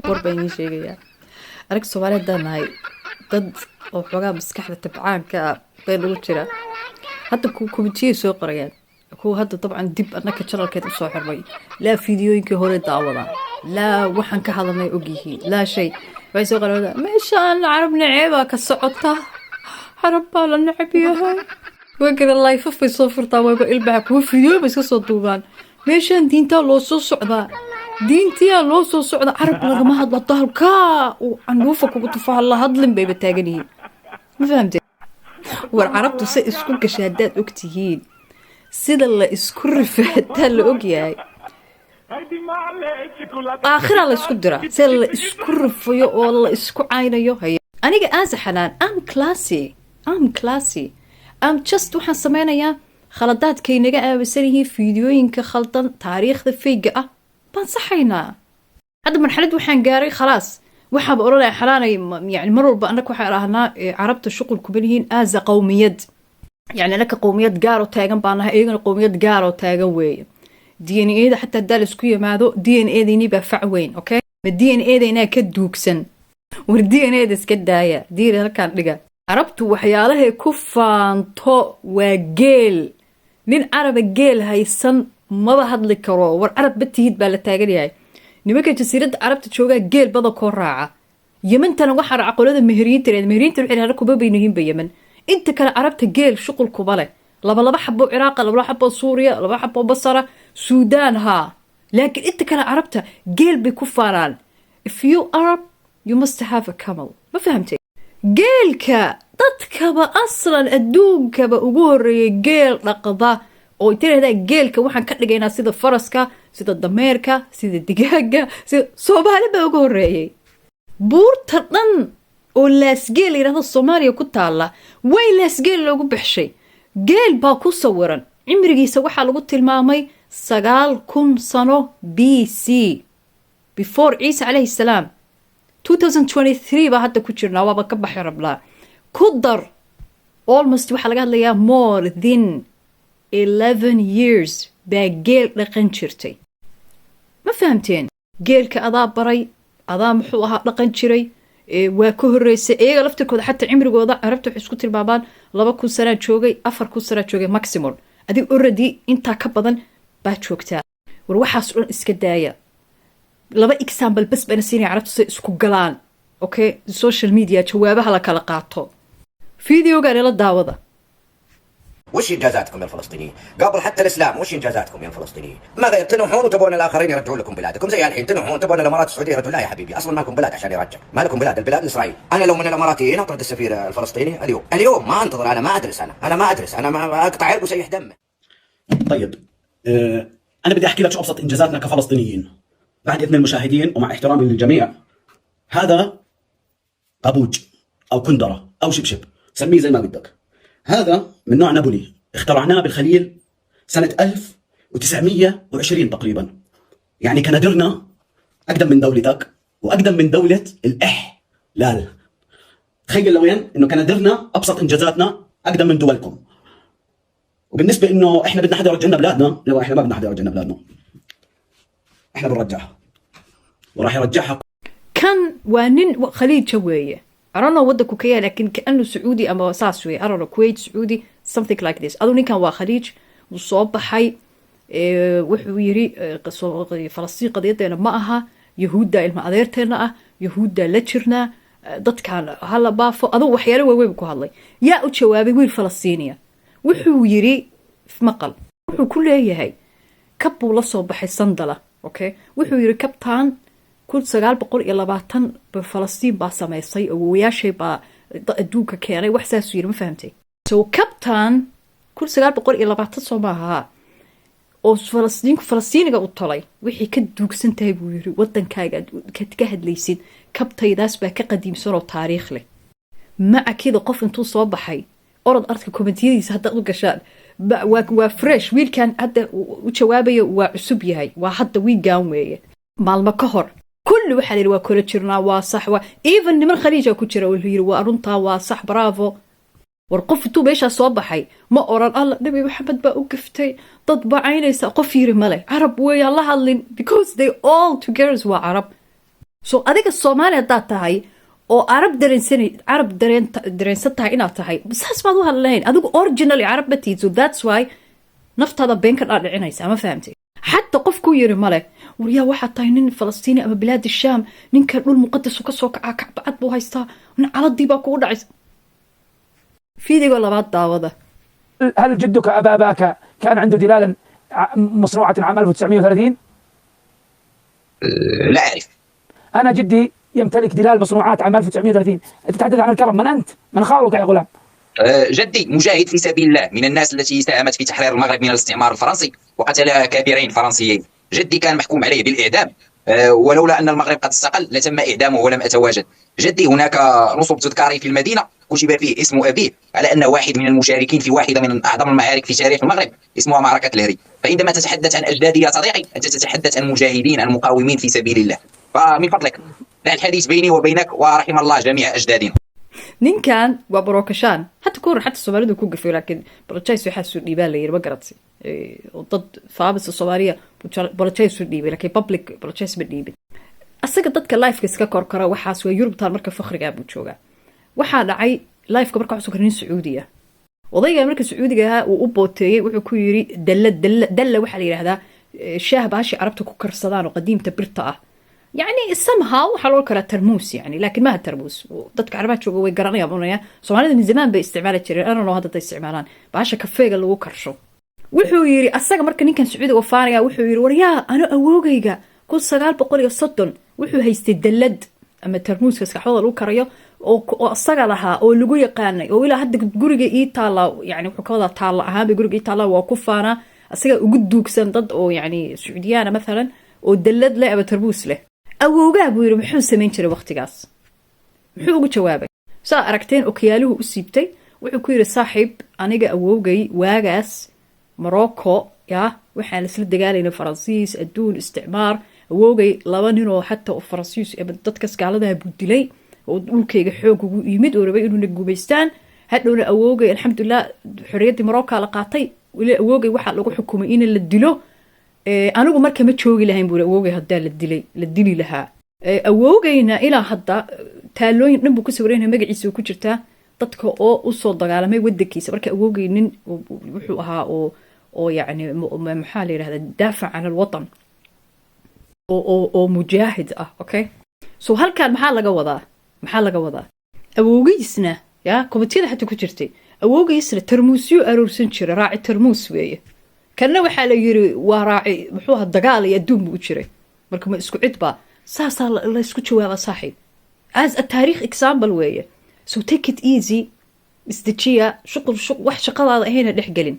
warbayni sheegaya arag Soomaaliyeed danahay dad oo xogaa maskaxda tabcaanka been ugu jira hadda ku kumitiye soo qorayaan ku hadda dabcan dib annaka channelkeed u soo xirmay la fiidiyooyinkii hore daawada la waxaan ka hadalnay ogyihiin la shay way soo qorayaan meeshaan carab naceeba ka socota carab baa la nacab yahay وكذا الله يففي صفر طاوة البعك وفيديو بس قصة طوبان ميشان دينتا لو سو صعدا دينتيا لو سو صعدا عرب لغا ما هاد الظهر كا وعنوفك وقطفها الله هضلم بيبا تاقني ما فهمتي والعرب تسي اسكو كشهادات اكتهين سيدا الله اسكو رفاتا لأوكياي آخر الله اسكو درا سيدا الله اسكو رفايو والله اسكو عاينيو هيا أنيقا آزا حنان I'm classy I'm just waxaan samaynayaa khaladaadkay naga aawisan yihiin fiidiyooyinka khaldan taariikhda feyga ah baan saxaynaa hadda marxalad waxaan gaaray khalaas waxaaba oranaya xalaanay yani mar walba annaka waxaan arahnaa carabta shuqul kuma lihiin aaza qowmiyad yani annaka qowmiyad gaar oo taagan baan nahay iyagana qowmiyad gaar oo taagan weeye DNA-da xataa haddaa la isku yimaado DNA-daynii baa fac weyn okay ma DNA-daynaa ka duugsan war DNA-da iska daaya DNA halkaan dhiga عربت وحيالها كفانتو وجيل نين عرب الجيل هيسن ما بهاد لكرو والعرب بتهيد بالتاجري هاي نمكة جسيرة عربت تشوجا جيل بضا كراعة يمن تنا وحر عقولات المهريين ترى المهريين تروح إلى ركوب بينهم بيمن أنت كان عربت جيل شغل كبالة لما حبوا العراق لما حبوا سوريا لما حبوا بصرة سودان ها لكن أنت كان عربت جيل بكفاران if you Arab you must have a camel ما فهمتي جيلك dadkaba aslan adduunkaba ugu horeeyay geel dhaqda oo tirada geelka waxaan ka dhigaynaa sida faraska sida dameerka sida digaaga sida Soomaaliba ugu horeeyay buurta dhan oo laasgeel yiraahdo Soomaaliya ku taala way laasgeel loogu bixshay geel baa ku sawiran cimrigiisa waxa lagu tilmaamay 9,000 sano BC before Isa alayhi salam 2023 baa hadda ku jirnaa waaba ka baxay rablaa كدر almost waxa laga hadlayaa more than 11 years baa geel dhaqan jirtay ma fahamteen geelka adaa baray adaa muxuu ahaa dhaqan jiray waa ka horeysay iyaga laftirkooda xataa cimrigooda carabta waxay isku tilmaabaan 2,000 sano joogay 4,000 sano joogay maximum adig already inta ka badan baa joogtaa war waxaas dhan iska daaya laba example bas bana siinay carabtu say isku galaan okay social media jawaabaha la kala qaato فيديو قال له داوضة وش إنجازاتكم يا الفلسطينيين؟ قبل حتى الإسلام وش إنجازاتكم يا الفلسطينيين؟ ماذا تنوحون وتبون الآخرين يرجعون لكم بلادكم زي الحين تنوحون تبون الإمارات السعودية يرجعون لا يا حبيبي أصلا ما لكم بلاد عشان يرجع ما لكم بلاد البلاد إسرائيل أنا لو من الإماراتيين أطرد السفير الفلسطيني اليوم ما أنتظر أنا ما أدرس أنا ما أقطع عرق وسيح دمه طيب أنا بدي أحكي لك شو أبسط إنجازاتنا كفلسطينيين بعد إذن المشاهدين ومع احترامي للجميع هذا قابوج أو كندرة أو شبشب سميه زي ما بدك هذا من نوع نابولي اخترعناه بالخليل سنة 1920 تقريبا يعني كنادرنا أقدم من دولتك وأقدم من دولة الإحلال تخيل لوين إنه كنادرنا أبسط إنجازاتنا أقدم من دولكم وبالنسبة إنه إحنا بدنا حدا يرجعنا بلادنا لا إحنا ما بدنا حدا يرجعنا بلادنا إحنا بنرجعها وراح يرجعها كان وانين خليج شوية أرانا ودك كوكيا لكن كأنه سعودي أما أساس شوي أرانا كويت سعودي something like this أظن كان وخليج وصوب حي وحويري فلسطين قضيتنا معها يهودا المعذرتنا يهودا لتشرنا ضد كان هلا بافو أظن وحيالي ويبكو هالله يا أتشوابي وين فلسطينية وحويري في مقل وحو كل هي كبوا لصوب حي صندلة أوكي وحويري كبتان كل 920 بفلسطين با سميسي وياشي با دوكا كياني وحساس يري ما فهمتي سو كابتن كل 920 سوماها oo Falastiiniga u talay wixii ka duugsan tahay buu yiri wadankaaga ka hadlaysid kabtaydaas baa ka qadiimsan oo taariikh leh ma akida qof intuu soo baxay orod arka komentiyadiisa hadda u gashaan waa fresh wiilkan hadda u jawaabayo waa cusub yahay waa hadda wiigaan weeye maalmo ka hor كل واحد اللي واكل جرنا واصح even من الخليج أكو جرا والهير وأرنطا واصح برافو ورقفتو بيش أصبحي ما أوران الله نبي محمد بأوقفتي ضد بعيني سقفير ملي عرب ويا الله اللي because they all together وعرب so adiga Soomaali haddaad tahay oo Arab dareensan tahay inaad tahay saas baad u hadlayn adigu originally Arab ma tiid so that's why naftaada been ka dhaadhicinaysa ma fahamtay حتى قف كو يري ماله وريا واحد تاينين فلسطيني أما بلاد الشام نين كان المقدس وكسو كعب بو هايستا على الضيبا كو دعس في دي ولا بعد داوده هل جدك أبا باكا كان عنده دلال مصنوعة عام 1930؟ لا أعرف. أنا جدي يمتلك دلال مصنوعات عام 1930. تتحدث عن الكرم، من أنت؟ من خالك يا غلام؟ جدي مجاهد في سبيل الله، من الناس التي ساهمت في تحرير المغرب من الاستعمار الفرنسي وقتل كبيرين فرنسيين. جدي كان محكوم عليه بالإعدام، ولولا أن المغرب قد استقل لتم إعدامه ولم أتواجد. جدي هناك نصب تذكاري في المدينة كتب فيه اسم أبيه على أنه واحد من المشاركين في واحدة من أعظم المعارك في تاريخ المغرب اسمها معركة الهري. فعندما تتحدث عن أجدادي يا صديقي أنت تتحدث عن مجاهدين، عن مقاومين في سبيل الله. فمن فضلك دع الحديث بيني وبينك ورحم الله جميع أجدادنا. نين كان وبروكشان حتى كون حتى الصوماليين كو قفوا لكن بلوتشايس يحسوا ديبان لير ما قراتي ضد فابس الصوماليه بلوتشايس ديبان لكن بابليك بلوتشايس بديبان asaga dadka live-ka iska korkora waxaas way Yurubtaan marka fakhriga buu joogaa waxa dhacay live-ka marka cusub karin Sacuudiga odayga marka Sacuudiga uu u booteeyay wuxuu ku yiri dalla waxa la yiraahdaa shaah baashi Arabta ku karsadaan oo qadiimta birta ah يعني somehow waxa loo kala tarmuus yani laakiin ma tarmuus dadka Arabta jooga way garanayaan bunaya Soomaalida min zaman bay isticmaali jireen ana loo hadda isticmaalaan baasha kafeega lagu karsho wuxuu yiri asaga marka ninkan Sacuudiga wafaanaya wuxuu yiri wariyaa ana awoogayga 1930 wuxuu haystay dallad ama tarmuuska saxwada lagu karayo oo asaga lahaa oo lagu yaqaanay oo ilaa hadda guriga ii taala yani wuxuu ka wada taala ahaan guriga ii taala waa ku faana asaga ugu duugsan dad oo yani Sacuudiyana mesela oo dallad leh ama tarmuus leh awoogaa buu yiri muxuu sameyn jiray waqtigaas muxuu ugu jawaabay saa aragteen okiyaaluhu u siibtay wuxuu ku yiri saaxiib aniga awoogay waagaas Morocco ya waxaan isla dagaalayna Faransiis adduun isticmaar awoogay laba nin oo xataa Faransiis ee dadka skaalada budilay oo dhulkayga xoog ugu yimid oo rabay inuu guubaystaan hadhowna awoogay alxamdulillah xorriyadii Morocco la qaatay wali awoogay waxa lagu xukumay in la dilo anigu marka ma joogi lahayn buu awoogay hadaa la dili lahaa awoogayna ilaa hadda taalooyin dhan buu ku sawirayna magaciisa ku jirtaa dadka oo u soo dagaalamay wadankiisa marka awoogay nin wuxuu ahaa oo yani maxaa la yiraahdaa daafac aan alwatan oo mujaahid ah okay so halkan maxaa laga wadaa awoogiisna ya komitiyada xataa ku jirtay awoogiisna tarmuusyo aroorsan jiray raaci tarmuus weeye kana waxa la yiri waa raaci muxuu ahaa dagaal iyo adduun buu jiray marka ma isku cid ba saasa la isku jawaaba saaxiib as a taariikh example weeye so take it easy isdajiya shaqo wax shaqadaada ahayna dhex gelin